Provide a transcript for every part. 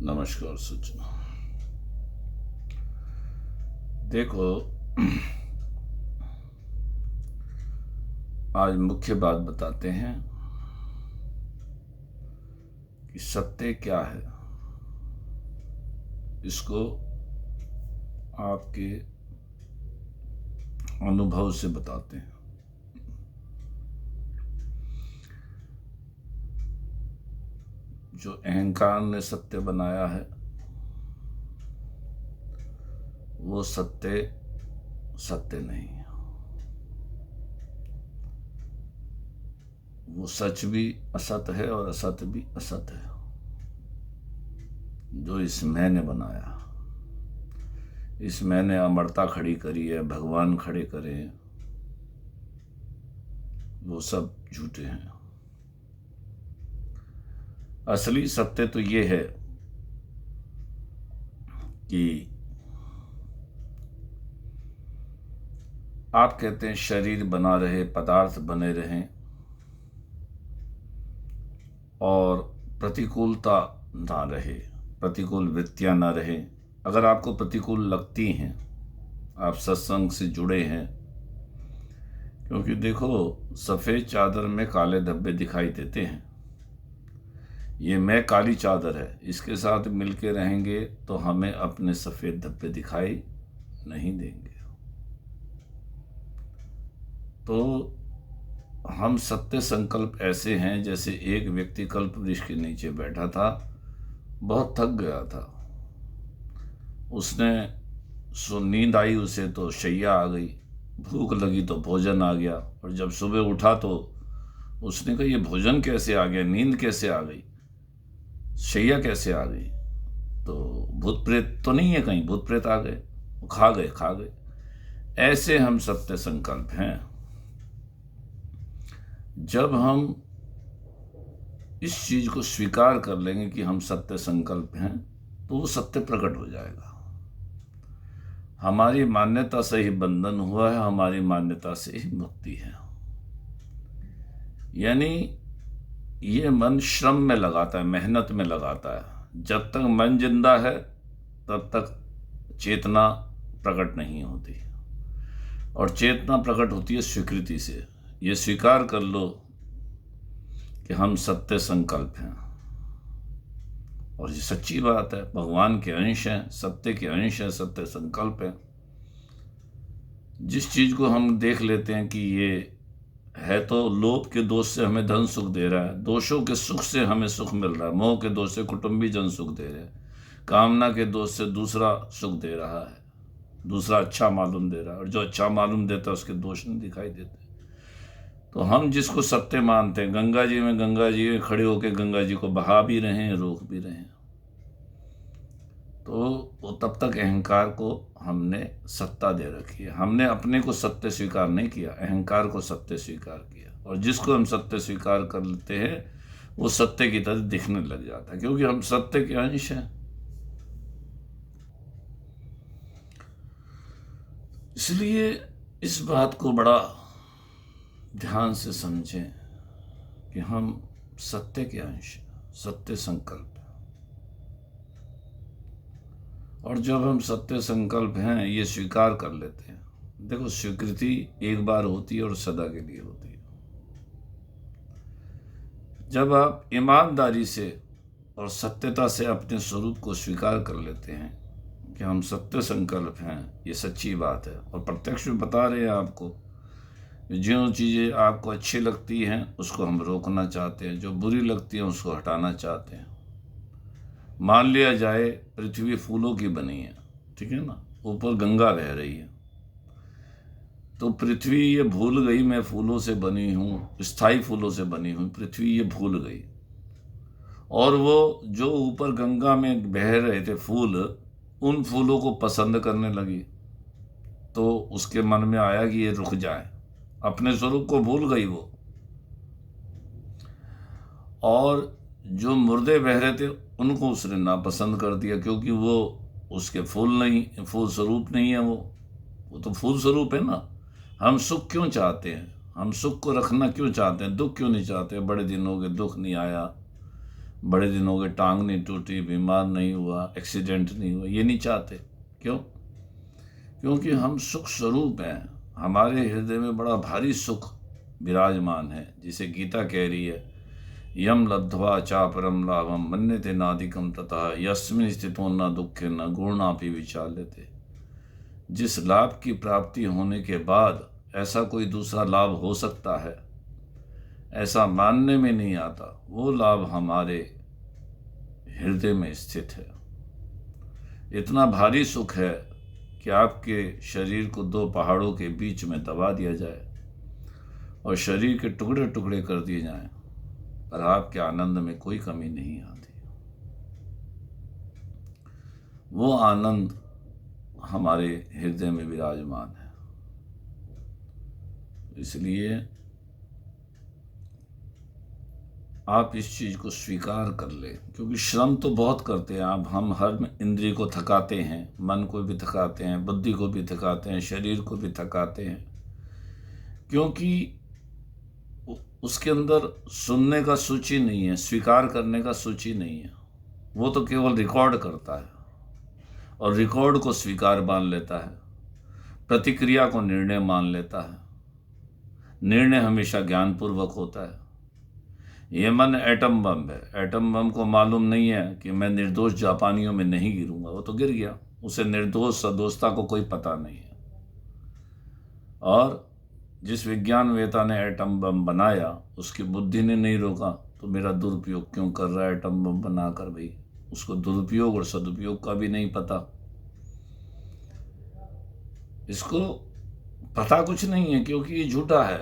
नमस्कार सचिन। देखो, आज मुख्य बात बताते हैं कि सत्य क्या है। इसको आपके अनुभव से बताते हैं। जो अहंकार ने सत्य बनाया है वो सत्य नहीं है। वो सच भी असत है और असत भी असत है। जो इस मैंने बनाया, इस मैंने अमरता खड़ी करी है, भगवान खड़े करे, वो सब झूठे हैं। असली सत्य तो ये है कि आप कहते हैं शरीर बना रहे, पदार्थ बने रहें और प्रतिकूलता ना रहे, प्रतिकूल वृत्तियां ना रहे। अगर आपको प्रतिकूल लगती हैं, आप सत्संग से जुड़े हैं, क्योंकि देखो सफ़ेद चादर में काले धब्बे दिखाई देते हैं। ये मैं काली चादर है, इसके साथ मिलके रहेंगे तो हमें अपने सफ़ेद धब्बे दिखाई नहीं देंगे। तो हम सत्य संकल्प ऐसे हैं जैसे एक व्यक्ति कल्प वृक्ष के नीचे बैठा था, बहुत थक गया था। उसने नींद आई उसे तो शैया आ गई, भूख लगी तो भोजन आ गया, और जब सुबह उठा तो उसने कहा ये भोजन कैसे आ गया, नींद कैसे आ गई, शैया कैसे आ गई। तो भूत प्रेत तो नहीं है कहीं, भूत प्रेत आ गए, खा गए। ऐसे हम सत्य संकल्प हैं। जब हम इस चीज को स्वीकार कर लेंगे कि हम सत्य संकल्प हैं तो वो सत्य प्रकट हो जाएगा। हमारी मान्यता से ही बंधन हुआ है, हमारी मान्यता से ही मुक्ति है। यानी ये मन श्रम में लगाता है, मेहनत में लगाता है। जब तक मन जिंदा है तब तक चेतना प्रकट नहीं होती, और चेतना प्रकट होती है स्वीकृति से। ये स्वीकार कर लो कि हम सत्य संकल्प हैं, और ये सच्ची बात है। भगवान के अंश हैं, सत्य के अंश हैं, सत्य संकल्प है। जिस चीज को हम देख लेते हैं कि ये है तो लोभ के दोष से हमें धन सुख दे रहा है, दोषों के सुख से हमें सुख मिल रहा है, मोह के दोष से कुटुंबी जन सुख दे रहे हैं, कामना के दोष से दूसरा सुख दे रहा है, दूसरा अच्छा मालूम दे रहा है, और जो अच्छा मालूम देता है उसके दोष नहीं दिखाई देते। तो हम जिसको सत्य मानते हैं, गंगा जी में खड़े होकर गंगा जी को बहा भी रहे हैं, रोक भी रहे हैं, तो वो तब तक अहंकार को हमने सत्ता दे रखी है। हमने अपने को सत्य स्वीकार नहीं किया, अहंकार को सत्य स्वीकार किया। और जिसको हम सत्य स्वीकार कर लेते हैं वो सत्य की तरह दिखने लग जाता है, क्योंकि हम सत्य के अंश हैं। इसलिए इस बात को बड़ा ध्यान से समझें कि हम सत्य के अंश, सत्य संकल्प। और जब हम सत्य संकल्प हैं ये स्वीकार कर लेते हैं, देखो स्वीकृति एक बार होती है और सदा के लिए होती है। जब आप ईमानदारी से और सत्यता से अपने स्वरूप को स्वीकार कर लेते हैं कि हम सत्य संकल्प हैं, ये सच्ची बात है, और प्रत्यक्ष में बता रहे हैं आपको, जो चीज़ें आपको अच्छी लगती हैं उसको हम रोकना चाहते हैं, जो बुरी लगती हैं उसको हटाना चाहते हैं। मान लिया जाए पृथ्वी फूलों की बनी है, ठीक है ना, ऊपर गंगा बह रही है, तो पृथ्वी ये भूल गई मैं फूलों से बनी हूँ, स्थायी फूलों से बनी हूँ, पृथ्वी ये भूल गई। और वो जो ऊपर गंगा में बह रहे थे फूल, उन फूलों को पसंद करने लगी। तो उसके मन में आया कि ये रुक जाए, अपने स्वरूप को भूल गई वो। और जो मुर्दे बह रहे थे उनको उसने नापसंद कर दिया, क्योंकि वो उसके फूल नहीं, फूल स्वरूप नहीं है वो तो फूल स्वरूप है ना। हम सुख क्यों चाहते हैं, हम सुख को रखना क्यों चाहते हैं, दुख क्यों नहीं चाहते। बड़े दिन हो गए दुख नहीं आया, बड़े दिन हो गए, टांग नहीं टूटी, बीमार नहीं हुआ, एक्सीडेंट नहीं हुआ, ये नहीं चाहते। क्यों? क्योंकि हम सुख स्वरूप हैं, हमारे हृदय में बड़ा भारी सुख विराजमान है, जिसे गीता कह रही है, यम लब्ध्वा चापरम लाभम मन्यते नादिकम ततः यस्मिन् स्थितो न दुखे न गुणापि विचाल्यते। जिस लाभ की प्राप्ति होने के बाद ऐसा कोई दूसरा लाभ हो सकता है, ऐसा मानने में नहीं आता। वो लाभ हमारे हृदय में स्थित है। इतना भारी सुख है कि आपके शरीर को दो पहाड़ों के बीच में दबा दिया जाए और शरीर के टुकड़े टुकड़े कर दिए जाएं, पर आपके आनंद में कोई कमी नहीं आती। वो आनंद हमारे हृदय में विराजमान है। इसलिए आप इस चीज को स्वीकार कर ले, क्योंकि श्रम तो बहुत करते हैं आप। हम हर इंद्रिय को थकाते हैं, मन को भी थकाते हैं, बुद्धि को भी थकाते हैं, शरीर को भी थकाते हैं, क्योंकि उसके अंदर सुनने का सूची नहीं है, स्वीकार करने का सूची नहीं है। वो तो केवल रिकॉर्ड करता है और रिकॉर्ड को स्वीकार मान लेता है, प्रतिक्रिया को निर्णय मान लेता है। निर्णय हमेशा ज्ञानपूर्वक होता है। ये मन एटम बम है, एटम बम को मालूम नहीं है कि मैं निर्दोष जापानियों में नहीं गिरूंगा, वो तो गिर गया। उसे निर्दोष सदोषता को कोई पता नहीं है। और जिस विज्ञानवेता ने एटम बम बनाया, उसकी बुद्धि ने नहीं रोका, तो मेरा दुरुपयोग क्यों कर रहा है एटम बम बनाकर? भाई, उसको दुरुपयोग और सदुपयोग का भी नहीं पता। इसको पता कुछ नहीं है, क्योंकि ये झूठा है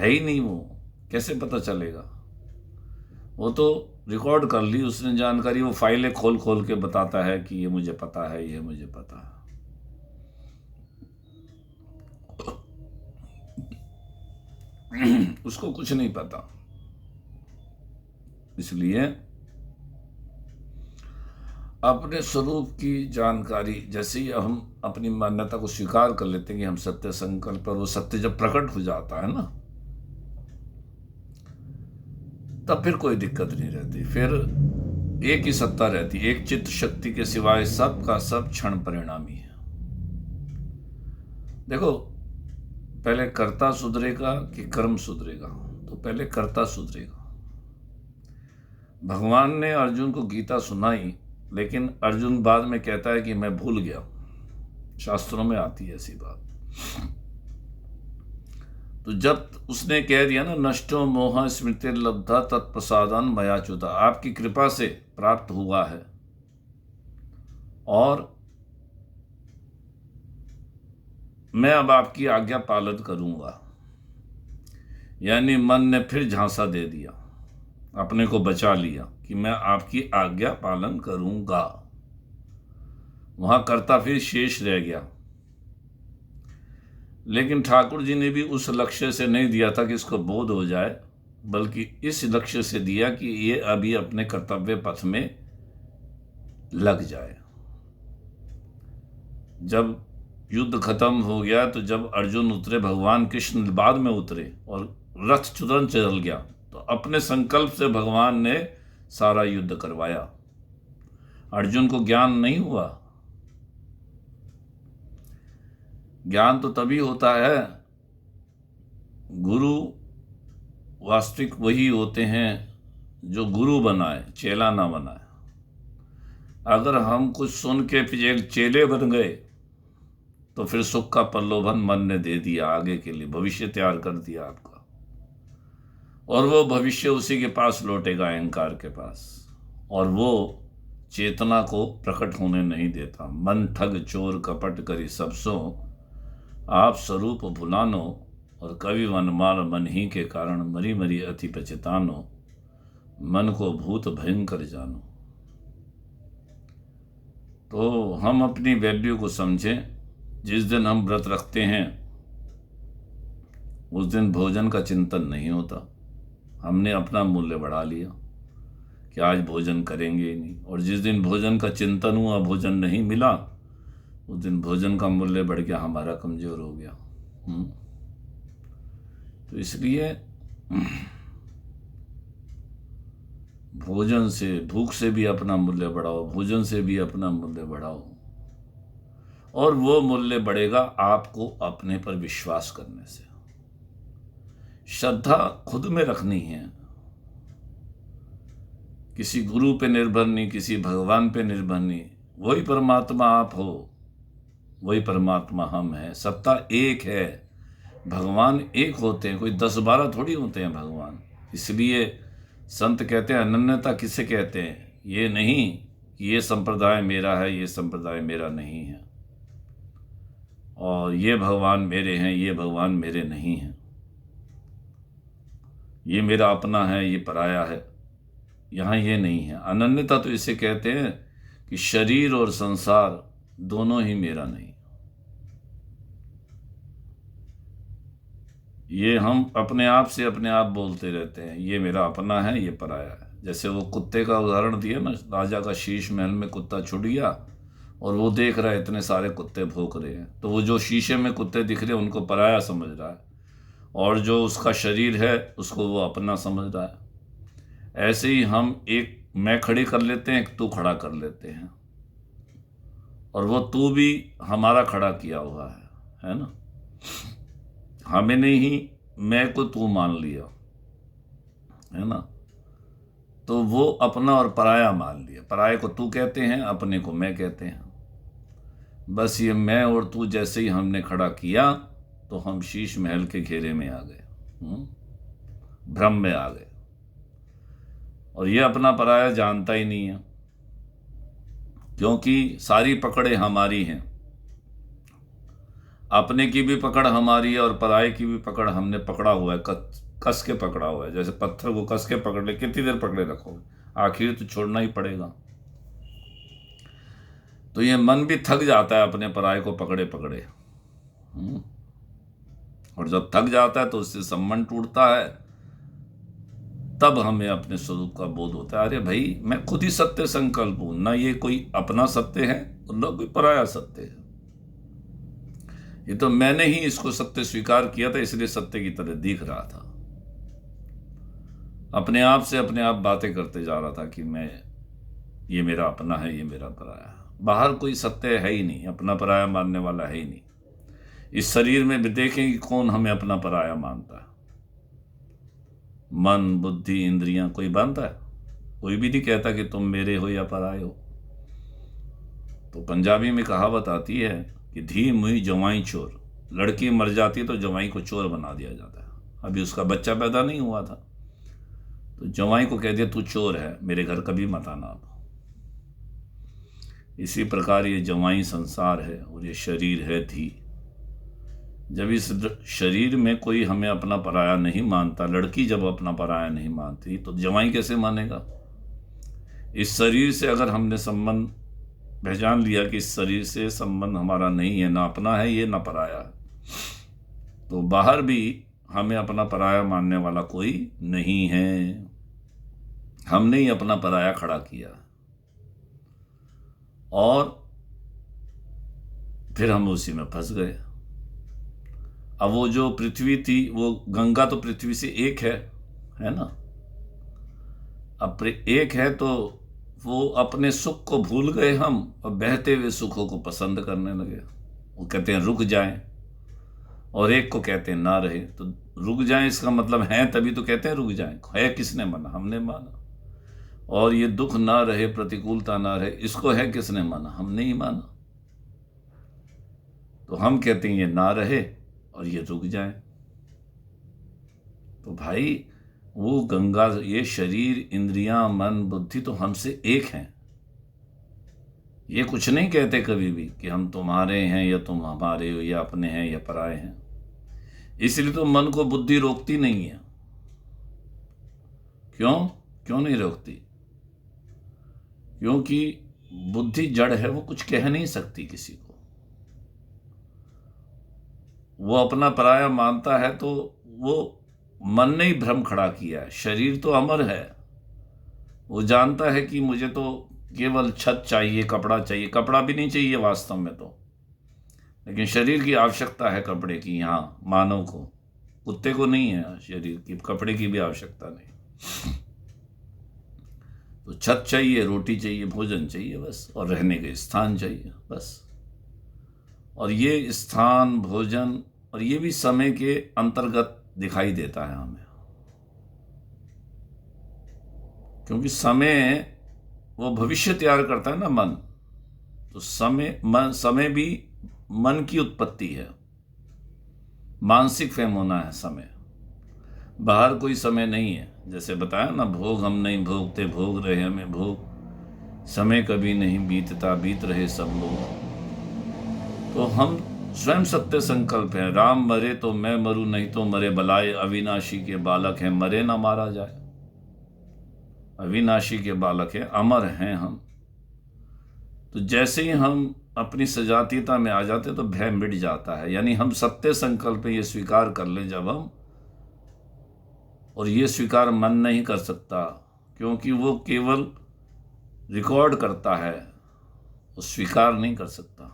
ही नहीं। वो कैसे पता चलेगा? वो तो रिकॉर्ड कर ली उसने जानकारी, वो फाइलें खोल खोल के बताता है कि ये मुझे पता है, ये मुझे पता है। उसको कुछ नहीं पता। इसलिए अपने स्वरूप की जानकारी, जैसे ही हम अपनी मान्यता को स्वीकार कर लेते हैं कि हम सत्य संकल्प, और वो सत्य जब प्रकट हो जाता है ना, तब फिर कोई दिक्कत नहीं रहती। फिर एक ही सत्ता रहती, एक चित्त शक्ति के सिवाय सब का सब क्षण परिणामी है। देखो, पहले कर्ता सुधरेगा कि कर्म सुधरेगा? तो पहले कर्ता सुधरेगा। भगवान ने अर्जुन को गीता सुनाई, लेकिन अर्जुन बाद में कहता है कि मैं भूल गया। शास्त्रों में आती है ऐसी बात। तो जब उसने कह दिया ना, नष्टो मोह स्मृति लब्धा तत्प्रसादन मयाच्युता, आपकी कृपा से प्राप्त हुआ है और मैं अब आपकी आज्ञा पालन करूंगा। यानी मन ने फिर झांसा दे दिया, अपने को बचा लिया कि मैं आपकी आज्ञा पालन करूंगा। वहां कर्ता फिर शेष रह गया। लेकिन ठाकुर जी ने भी उस लक्ष्य से नहीं दिया था कि इसको बोध हो जाए, बल्कि इस लक्ष्य से दिया कि ये अभी अपने कर्तव्य पथ में लग जाए। जब युद्ध खत्म हो गया, तो जब अर्जुन उतरे, भगवान कृष्ण बाद में उतरे और रथ तुरंत चल गया, तो अपने संकल्प से भगवान ने सारा युद्ध करवाया। अर्जुन को ज्ञान नहीं हुआ। ज्ञान तो तभी होता है, गुरु वास्तविक वही होते हैं जो गुरु बनाए, चेला ना बनाए। अगर हम कुछ सुन के फिर चेले बन गए, तो फिर सुख का प्रलोभन मन ने दे दिया, आगे के लिए भविष्य तैयार कर दिया आपका, और वो भविष्य उसी के पास लौटेगा, अहंकार के पास, और वो चेतना को प्रकट होने नहीं देता। मन ठग चोर कपट करी सब सो, आप स्वरूप भुलानो, और कवि वन मार मन ही के कारण मरी मरी अति पचितानो, मन को भूत भयंकर जानो। तो हम अपनी वैल्यू को समझें। जिस दिन हम व्रत रखते हैं, उस दिन भोजन का चिंतन नहीं होता। हमने अपना मूल्य बढ़ा लिया कि आज भोजन करेंगे ही नहीं, और जिस दिन भोजन का चिंतन हुआ, भोजन नहीं मिला, उस दिन भोजन का मूल्य बढ़ गया, हमारा कमजोर हो गया। तो इसलिए भोजन से, भूख से भी अपना मूल्य बढ़ाओ, भोजन से भी अपना मूल्य बढ़ाओ, और वो मूल्य बढ़ेगा आपको अपने पर विश्वास करने से। श्रद्धा खुद में रखनी है, किसी गुरु पे निर्भर नहीं, किसी भगवान पे निर्भर नहीं। वही परमात्मा आप हो, वही परमात्मा हम हैं। सत्ता एक है, भगवान एक होते हैं, कोई 10-12 थोड़ी होते हैं भगवान। इसलिए संत कहते हैं अनन्यता किसे कहते हैं, ये नहीं कि ये संप्रदाय मेरा है, ये संप्रदाय मेरा नहीं है, और ये भगवान मेरे हैं, ये भगवान मेरे नहीं हैं, ये मेरा अपना है, ये पराया है। यहाँ ये नहीं है। अनन्यता तो इसे कहते हैं कि शरीर और संसार दोनों ही मेरा नहीं। ये हम अपने आप से अपने आप बोलते रहते हैं, ये मेरा अपना है, ये पराया है। जैसे वो कुत्ते का उदाहरण दिया ना, राजा का शीश महल में कुत्ता छुट गया और वो देख रहा है इतने सारे कुत्ते भौंक रहे हैं, तो वो जो शीशे में कुत्ते दिख रहे हैं उनको पराया समझ रहा है, और जो उसका शरीर है उसको वो अपना समझ रहा है। ऐसे ही हम एक मैं खड़ी कर लेते हैं, एक तू खड़ा कर लेते हैं, और वो तू भी हमारा खड़ा किया हुआ है ना। हमें नहीं मैं को तू मान लिया, है ना, तो वो अपना और पराया मान लिया। पराये को तू कहते हैं, अपने को मैं कहते हैं। बस ये मैं और तू जैसे ही हमने खड़ा किया तो हम शीश महल के घेरे में आ गए, भ्रम में आ गए, और ये अपना पराया जानता ही नहीं है, क्योंकि सारी पकड़े हमारी हैं। अपने की भी पकड़ हमारी है और पराये की भी पकड़ हमने पकड़ा हुआ है, कस के पकड़ा हुआ है। जैसे पत्थर को कस के पकड़ ले, कितनी देर पकड़े रखोगे, आखिर तो छोड़ना ही पड़ेगा। तो ये मन भी थक जाता है अपने पराये को पकड़े पकड़े, और जब थक जाता है तो उससे संबंध टूटता है। तब हमें अपने स्वरूप का बोध होता है, अरे भाई मैं खुद ही सत्य संकल्प हूं ना, ये कोई अपना सत्य है और ना कोई पराया सत्य है। ये तो मैंने ही इसको सत्य स्वीकार किया था, इसलिए सत्य की तरह दिख रहा था। अपने आप से अपने आप बातें करते जा रहा था कि मैं, ये मेरा अपना है, ये मेरा पराया है। बाहर कोई सत्य है ही नहीं, अपना पराया मानने वाला है ही नहीं। इस शरीर में भी देखें कि कौन हमें अपना पराया मानता है। मन, बुद्धि, इंद्रियां, कोई मानता है? कोई भी नहीं कहता कि तुम मेरे हो या पराये हो। तो पंजाबी में कहावत आती है कि धी मुई जवाई चोर, लड़की मर जाती है तो जवाई को चोर बना दिया जाता है। अभी उसका बच्चा पैदा नहीं हुआ था तो जवाई को कह दिया तू चोर है, मेरे घर कभी मत आना आप। इसी प्रकार ये जवाई संसार है और ये शरीर है धी। जब इस शरीर में कोई हमें अपना पराया नहीं मानता, लड़की जब अपना पराया नहीं मानती, तो जवाई कैसे मानेगा? इस शरीर से अगर हमने संबंध पहचान लिया कि इस शरीर से संबंध हमारा नहीं है, ना अपना है ये, ना पराया है, तो बाहर भी हमें अपना पराया मानने वाला कोई नहीं है। हमने ही अपना पराया खड़ा किया और फिर हम उसी में फंस गए। अब वो जो पृथ्वी थी, वो गंगा तो पृथ्वी से एक है ना। अब एक है तो वो अपने सुख को भूल गए हम और बहते हुए सुखों को पसंद करने लगे। वो कहते हैं रुक जाएं, और एक को कहते हैं ना रहे। तो रुक जाएं इसका मतलब है, तभी तो कहते हैं रुक जाएं। है किसने माना? हमने माना। और ये दुख ना रहे, प्रतिकूलता ना रहे, इसको है किसने माना? हमने ही माना। तो हम कहते हैं ये ना रहे और ये रुक जाए। तो भाई वो गंगा, ये शरीर, इंद्रियां, मन, बुद्धि तो हमसे एक हैं। ये कुछ नहीं कहते कभी भी कि हम तुम्हारे हैं या तुम हमारे हो, या अपने हैं या पराए हैं। इसलिए तो मन को बुद्धि रोकती नहीं है। क्यों नहीं रोकती? क्योंकि बुद्धि जड़ है, वो कुछ कह नहीं सकती किसी को। वो अपना पराया मानता है तो वो मन ने ही भ्रम खड़ा किया है। शरीर तो अमर है, वो जानता है कि मुझे तो केवल छत चाहिए, कपड़ा चाहिए। कपड़ा भी नहीं चाहिए वास्तव में तो, लेकिन शरीर की आवश्यकता है कपड़े की। यहाँ मानव को, कुत्ते को नहीं है शरीर की, कपड़े की भी आवश्यकता नहीं। तो छत चाहिए, रोटी चाहिए, भोजन चाहिए बस, और रहने के स्थान चाहिए बस। और ये स्थान, भोजन और ये भी समय के अंतर्गत दिखाई देता है हमें, क्योंकि समय वो भविष्य तैयार करता है ना, मन। तो समय भी मन की उत्पत्ति है, मानसिक फेम होना है समय, बाहर कोई समय नहीं है। जैसे बताया ना, भोग हम नहीं भोगते, भोग रहे हमें भोग, समय कभी नहीं बीतता, बीत रहे सब लोग। तो हम स्वयं सत्य संकल्प है। राम मरे तो मैं मरूं, नहीं तो मरे बलाए, अविनाशी के बालक हैं, मरे ना मारा जाए। अविनाशी के बालक हैं, अमर हैं हम। तो जैसे ही हम अपनी सजातीयता में आ जाते तो भय मिट जाता है। यानी हम सत्य संकल्प ये स्वीकार कर लें जब हम, और ये स्वीकार मन नहीं कर सकता, क्योंकि वो केवल रिकॉर्ड करता है, वो स्वीकार नहीं कर सकता।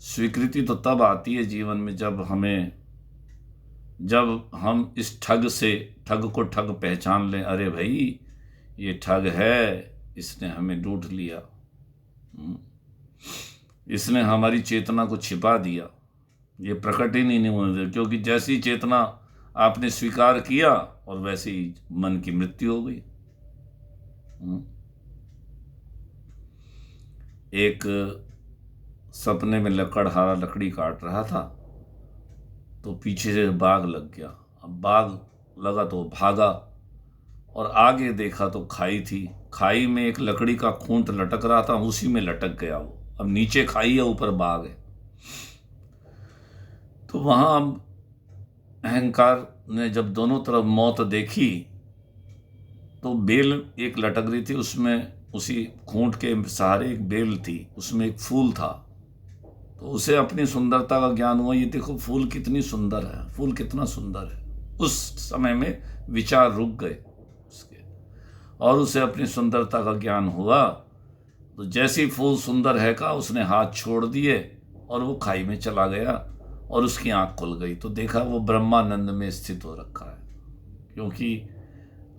स्वीकृति तो तब आती है जीवन में जब हम इस ठग को ठग पहचान लें। अरे भाई, ये ठग है, इसने हमें लूट लिया, इसने हमारी चेतना को छिपा दिया, ये प्रकट ही नहीं होने दे। क्योंकि जैसी चेतना आपने स्वीकार किया और वैसे ही मन की मृत्यु हो गई। एक सपने में लकड़हारा लकड़ी काट रहा था, तो पीछे से बाघ लग गया। अब बाघ लगा तो भागा, और आगे देखा तो खाई थी। खाई में एक लकड़ी का खूंट लटक रहा था, उसी में लटक गया वो। अब नीचे खाई है, ऊपर बाघ है। तो वहां अहंकार ने जब दोनों तरफ मौत देखी, तो बेल एक लटक रही थी, उसमें उसी खूंट के सहारे एक बेल थी, उसमें एक फूल था। तो उसे अपनी सुंदरता का ज्ञान हुआ, ये देखो फूल कितनी सुंदर है, फूल कितना सुंदर है। उस समय में विचार रुक गए उसके, और उसे अपनी सुंदरता का ज्ञान हुआ। तो जैसी फूल सुंदर है का, उसने हाथ छोड़ दिए और वो खाई में चला गया, और उसकी आंख खुल गई। तो देखा वो ब्रह्मानंद में स्थित हो रखा है, क्योंकि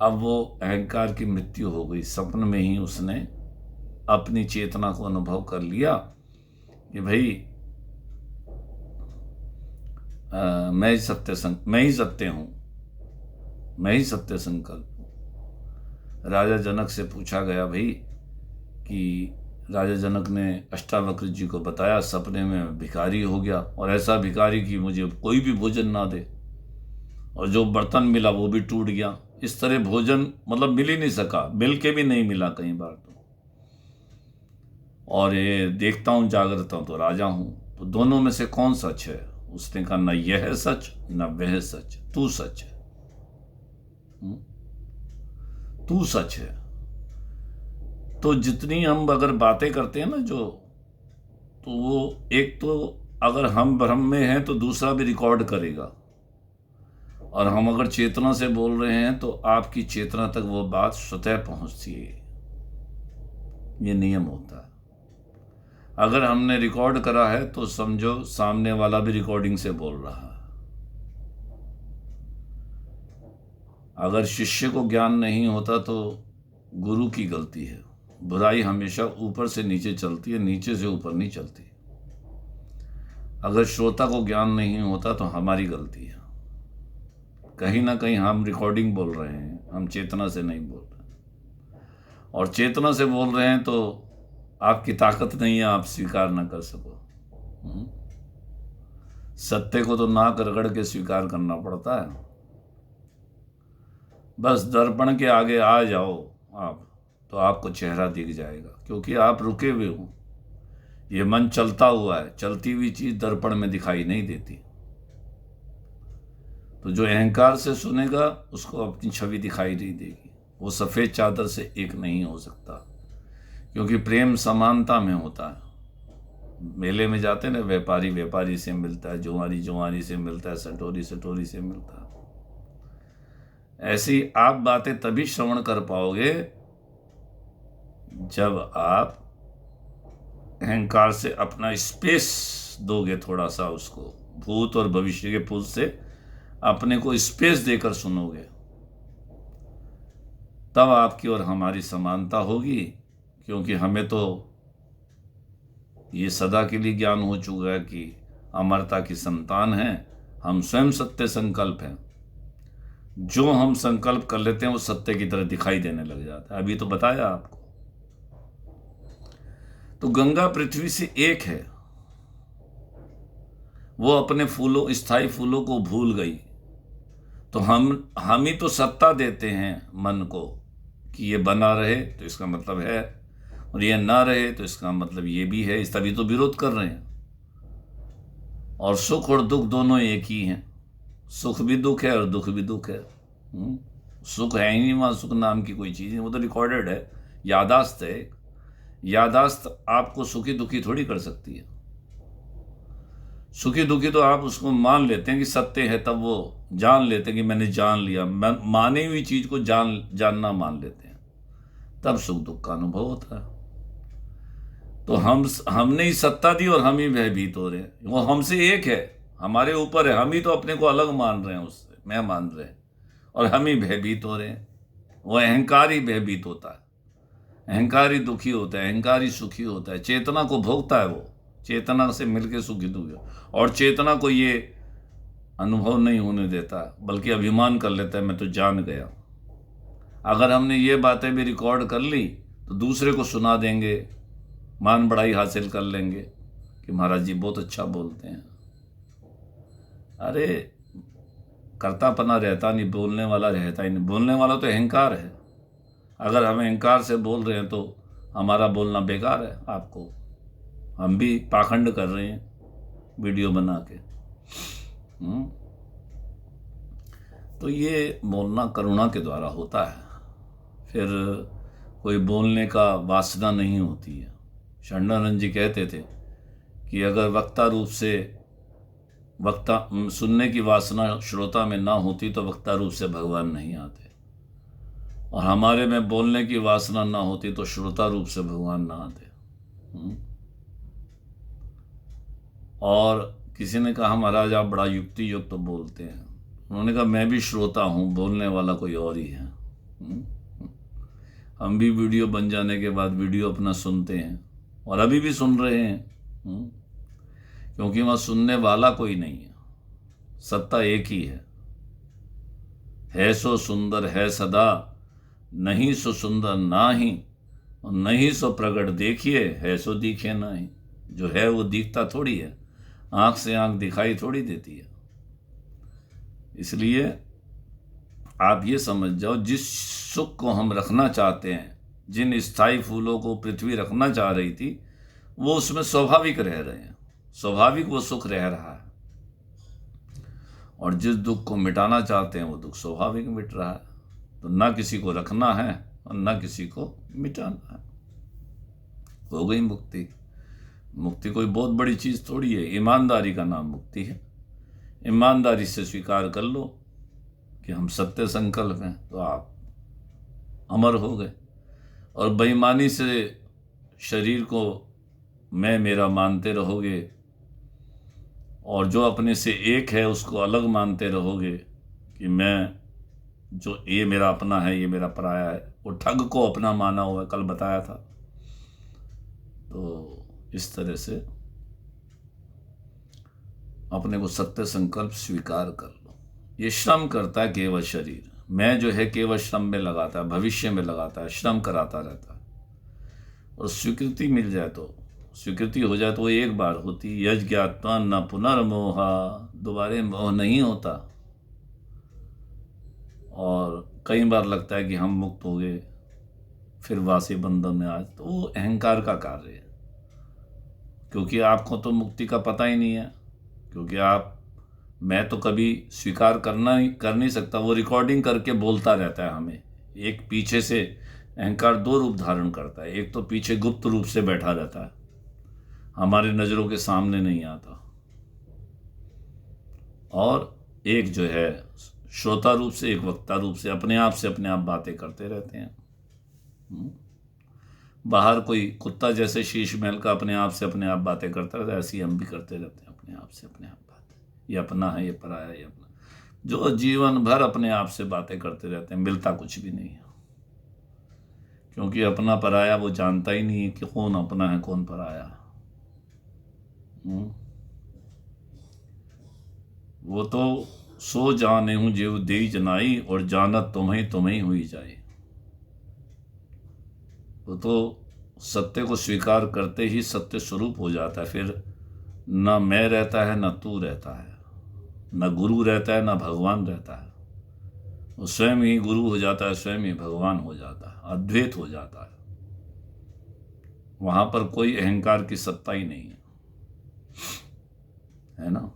अब वो अहंकार की मृत्यु हो गई। सपन में ही उसने अपनी चेतना को अनुभव कर लिया कि भाई मैं ही सत्य हूं, मैं ही सत्य संकल्प हूं। राजा जनक से पूछा गया भाई कि राजा जनक ने अष्टावक्र जी को बताया, सपने में भिखारी हो गया, और ऐसा भिखारी कि मुझे कोई भी भोजन ना दे, और जो बर्तन मिला वो भी टूट गया। इस तरह भोजन मतलब मिल ही नहीं सका, मिल के भी नहीं मिला कई बार तो। और ये देखता हूं, जागृत हूं तो राजा हूं। तो दोनों में से कौन सच है? उसने कहा, न यह है सच, न वह सच, तू सच है। तू सच है। तो जितनी हम अगर बातें करते हैं ना तो वो एक तो अगर हम भ्रम में हैं तो दूसरा भी रिकॉर्ड करेगा, और हम अगर चेतना से बोल रहे हैं तो आपकी चेतना तक वो बात स्वतः पहुंचती है। ये नियम होता है। अगर हमने रिकॉर्ड करा है तो समझो सामने वाला भी रिकॉर्डिंग से बोल रहा है। अगर शिष्य को ज्ञान नहीं होता तो गुरु की गलती है। बुराई हमेशा ऊपर से नीचे चलती है, नीचे से ऊपर नहीं चलती। अगर श्रोता को ज्ञान नहीं होता तो हमारी गलती है। कहीं ना कहीं हम रिकॉर्डिंग बोल रहे हैं, हम चेतना से नहीं बोल रहे। और चेतना से बोल रहे हैं तो आपकी ताकत नहीं है, आप स्वीकार ना कर सको। सत्य को तो नाक रगड़ के स्वीकार करना पड़ता है। बस दर्पण के आगे आ जाओ आप, तो आपको चेहरा दिख जाएगा, क्योंकि आप रुके हुए हो। ये मन चलता हुआ है, चलती हुई चीज दर्पण में दिखाई नहीं देती। तो जो अहंकार से सुनेगा उसको अपनी छवि दिखाई नहीं देगी। वो सफेद चादर से एक नहीं हो सकता, क्योंकि प्रेम समानता में होता है। मेले में जाते ना, व्यापारी व्यापारी से मिलता है, जुआरी जुआरी से मिलता है, सटोरी सटोरी से मिलता है। ऐसी आप बातें तभी श्रवण कर पाओगे जब आप अहंकार से अपना स्पेस दोगे, थोड़ा सा उसको भूत और भविष्य के पुल से अपने को स्पेस देकर सुनोगे, तब आपकी और हमारी समानता होगी, क्योंकि हमें तो ये सदा के लिए ज्ञान हो चुका है कि अमरता की संतान हैं, हम स्वयं सत्य संकल्प हैं। जो हम संकल्प कर लेते हैं वो सत्य की तरह दिखाई देने लग जाता है। अभी तो बताया आपको। तो गंगा पृथ्वी से एक है, वो अपने फूलों, स्थायी फूलों को भूल गई। तो हम ही तो सत्ता देते हैं मन को कि ये बना रहे, तो इसका मतलब है, और ये ना रहे तो इसका मतलब ये भी है। इस तभी तो विरोध कर रहे हैं। और सुख और दुख दोनों एक ही हैं। सुख भी दुख है और दुख भी दुख है। सुख है ही नहीं वहां, सुख नाम की कोई चीज नहीं, वो तो रिकॉर्डेड है, यादाश्त है। यादाश्त आपको सुखी दुखी थोड़ी कर सकती है। सुखी दुखी तो आप उसको मान लेते हैं कि सत्य है, तब वो जान लेते हैं कि मैंने जान लिया। मानी हुई चीज को जानना मान लेते हैं, तब सुख दुख का अनुभव होता है। तो हमने ही सत्ता दी और हम ही भयभीत हो रहे हैं। वो हमसे एक है, हमारे ऊपर है, हम ही तो अपने को अलग मान रहे हैं उससे, मैं मान रहे हैं, और हम ही भयभीत हो रहे हैं। वो अहंकार ही भयभीत होता है, अहंकार ही दुखी होता है, अहंकार ही सुखी होता है। चेतना को भोगता है, वो चेतना से मिलकर सुखी दुखी, और चेतना को ये अनुभव नहीं होने देता, बल्कि अभिमान कर लेता है मैं तो जान गया। अगर हमने ये बातें भी रिकॉर्ड कर ली तो दूसरे को सुना देंगे, मान बढ़ाई हासिल कर लेंगे कि महाराज जी बहुत अच्छा बोलते हैं। अरे कर्तापना रहता नहीं, बोलने वाला रहता ही नहीं। बोलने वाला तो अहंकार है। अगर हम अहंकार से बोल रहे हैं तो हमारा बोलना बेकार है। आपको हम भी पाखंड कर रहे हैं वीडियो बना के। तो ये बोलना करुणा के द्वारा होता है, फिर कोई बोलने का वासना नहीं होती है। शरणानंद जी कहते थे कि अगर वक्ता रूप से सुनने की वासना श्रोता में ना होती तो वक्ता रूप से भगवान नहीं आते, और हमारे में बोलने की वासना ना होती तो श्रोता रूप से भगवान ना आते। और किसी ने कहा महाराज आप बड़ा युक्ति युक्त तो बोलते हैं। उन्होंने कहा मैं भी श्रोता हूँ, बोलने वाला कोई और ही है। हम भी वीडियो बन जाने के बाद वीडियो अपना सुनते हैं, और अभी भी सुन रहे हैं, क्योंकि वहाँ सुनने वाला कोई नहीं है, सत्ता एक ही है सो सुंदर है सदा, नहीं सो सुंदर नाही, और नहीं सो प्रगट देखिए, है सो दिखे नाही। जो है वो दिखता थोड़ी है, आंख से आंख दिखाई थोड़ी देती है। इसलिए आप ये समझ जाओ, जिस सुख को हम रखना चाहते हैं, जिन स्थायी फूलों को पृथ्वी रखना चाह रही थी, वो उसमें स्वाभाविक रह रहे हैं, स्वाभाविक वो सुख रह रहा है। और जिस दुख को मिटाना चाहते हैं वो दुख स्वाभाविक मिट रहा है। तो ना किसी को रखना है और ना किसी को मिटाना है। हो गई मुक्ति। मुक्ति कोई बहुत बड़ी चीज थोड़ी है, ईमानदारी का नाम मुक्ति है। ईमानदारी से स्वीकार कर लो कि हम सत्य संकल्प हैं, तो आप अमर हो गए। और बेईमानी से शरीर को मैं मेरा मानते रहोगे, और जो अपने से एक है उसको अलग मानते रहोगे कि मैं, जो ये मेरा अपना है ये मेरा पराया है, वो ठग को अपना माना हुआ है, कल बताया था। तो इस तरह से अपने को सत्य संकल्प स्वीकार कर लो। ये श्रम करता है केवल शरीर, मैं जो है केवल श्रम में लगाता है, भविष्य में लगाता है, श्रम कराता रहता है। और स्वीकृति मिल जाए तो, स्वीकृति हो जाए तो वो एक बार होती। यज ज्ञात्वा न पुनर्मोहा, दोबारे मोह नहीं होता। और कई बार लगता है कि हम मुक्त हो गए, फिर वासी बंधन में आज, तो वो अहंकार का कार्य है। क्योंकि आपको तो मुक्ति का पता ही नहीं है, क्योंकि मैं तो कभी स्वीकार कर नहीं सकता। वो रिकॉर्डिंग करके बोलता रहता है हमें। एक पीछे से अहंकार दो रूप धारण करता है, एक तो पीछे गुप्त रूप से बैठा रहता है, हमारे नजरों के सामने नहीं आता, और एक जो है श्रोता रूप से, एक वक्ता रूप से अपने आप बातें करते रहते हैं। बाहर कोई कुत्ता जैसे शीश महल का अपने आप बातें करता रहता है, ऐसी हम भी करते रहते हैं अपने आप बातें। ये अपना है, ये पराया है, ये अपना, जो जीवन भर अपने आप से बातें करते रहते हैं, मिलता कुछ भी नहीं है। क्योंकि अपना पराया वो जानता ही नहीं है कि कौन अपना है कौन पराया। हम्म? वो तो सो जाने हूँ जीव दे जनाई और जानत तुम्हें तुम्हें हुई जाए। वो तो सत्य को स्वीकार करते ही सत्य स्वरूप हो जाता है। फिर ना मैं रहता है ना तू रहता है, ना गुरु रहता है ना भगवान रहता है। वो स्वयं ही गुरु हो जाता है, स्वयं ही भगवान हो जाता है, अद्वैत हो जाता है। वहां पर कोई अहंकार की सत्ता ही नहीं है ना।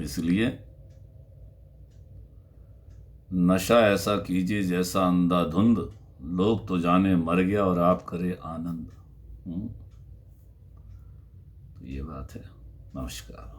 इसलिए नशा ऐसा कीजिए जैसा अंधाधुंध, लोग तो जाने मर गया और आप करे आनंद। तो ये बात है। नमस्कार।